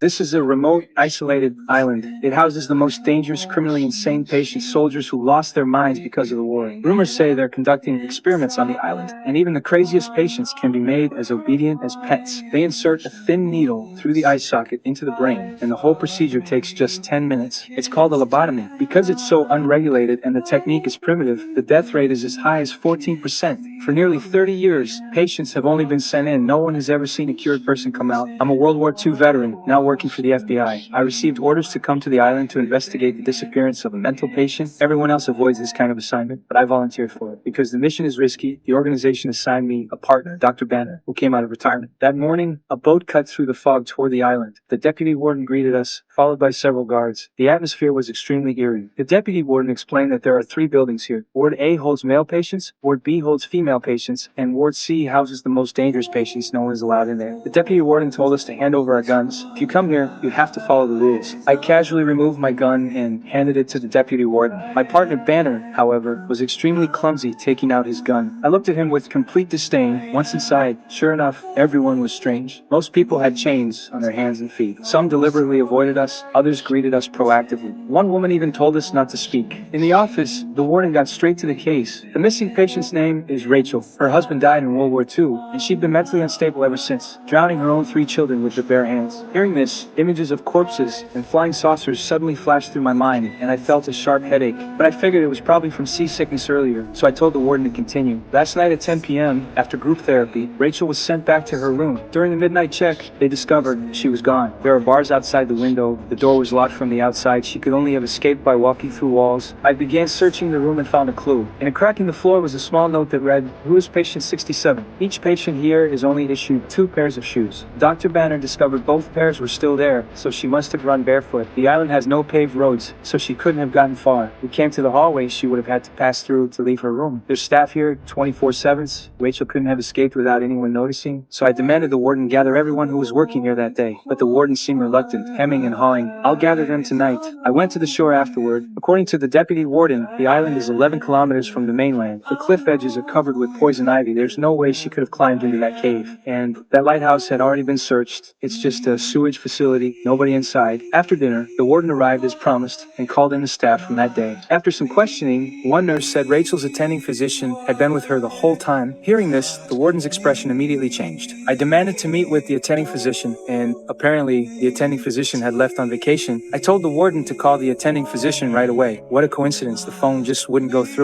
This is a remote, isolated island. It houses the most dangerous, criminally insane patients, soldiers who lost their minds because of the war. Rumors say they're conducting experiments on the island, and even the craziest patients can be made as obedient as pets. They insert a thin needle through the eye socket into the brain, and the whole procedure takes just 10 minutes. It's called a lobotomy. Because it's so unregulated and the technique is primitive, the death rate is as high as 14%. For nearly 30 years, patients have only been sent in. No one has ever seen a cured person come out. I'm a World War II veteran, now working for the FBI. I received orders to come to the island to investigate the disappearance of a mental patient. Everyone else avoids this kind of assignment, but I volunteered for it. Because the mission is risky, the organization assigned me a partner, Dr. Banner, who came out of retirement. That morning, a boat cut through the fog toward the island. The deputy warden greeted us, followed by several guards. The atmosphere was extremely eerie. The deputy warden explained that there are 3 buildings here. Ward A holds male patients, Ward B holds female patients, and Ward C houses the most dangerous patients. No one is allowed in there. The deputy warden told us to hand over our guns. If you come here, you have to follow the rules. I casually removed my gun and handed it to the deputy warden. My partner Banner, however, was extremely clumsy taking out his gun. I looked at him with complete disdain. Once inside, sure enough, everyone was strange. Most people had chains on their hands and feet. Some deliberately avoided us, others greeted us proactively. One woman even told us not to speak. In the office, the warden got straight to the case. The missing patient's name is Rachel. Her husband died in World War II, and she'd been mentally unstable ever since, drowning her own 3 children with her bare hands. Hearing this, images of corpses and flying saucers suddenly flashed through my mind, and I felt a sharp headache. But I figured it was probably from seasickness earlier, so I told the warden to continue. Last night at 10 p.m., after group therapy, Rachel was sent back to her room. During the midnight check, they discovered she was gone. There were bars outside the window, the door was locked from the outside, she could only have escaped by walking through walls. I began searching the room and found a clue. In a crack in the floor was a small note that read, "Who is patient 67? Each patient here is only issued 2 pairs of shoes." Dr. Banner discovered both pairs were still there, so she must have run barefoot. The island has no paved roads, so she couldn't have gotten far. We came to the hallway she would have had to pass through to leave her room. There's staff here 24/7. Rachel couldn't have escaped without anyone noticing, so I demanded the warden gather everyone who was working here that day. But the warden seemed reluctant, hemming and hawing. "I'll gather them tonight." I went to the shore afterward. According to the deputy warden, the island is 11 kilometers from the mainland. The cliff edges are covered with poison ivy. There's no way she could have climbed into that cave. And that lighthouse had already been searched. It's just a sewage facility, nobody inside. After dinner, the warden arrived as promised and called in the staff from that day. After some questioning, one nurse said Rachel's attending physician had been with her the whole time. Hearing this, the warden's expression immediately changed. I demanded to meet with the attending physician, and apparently the attending physician had left on vacation. I told the warden to call the attending physician right away. What a coincidence, the phone just wouldn't go through.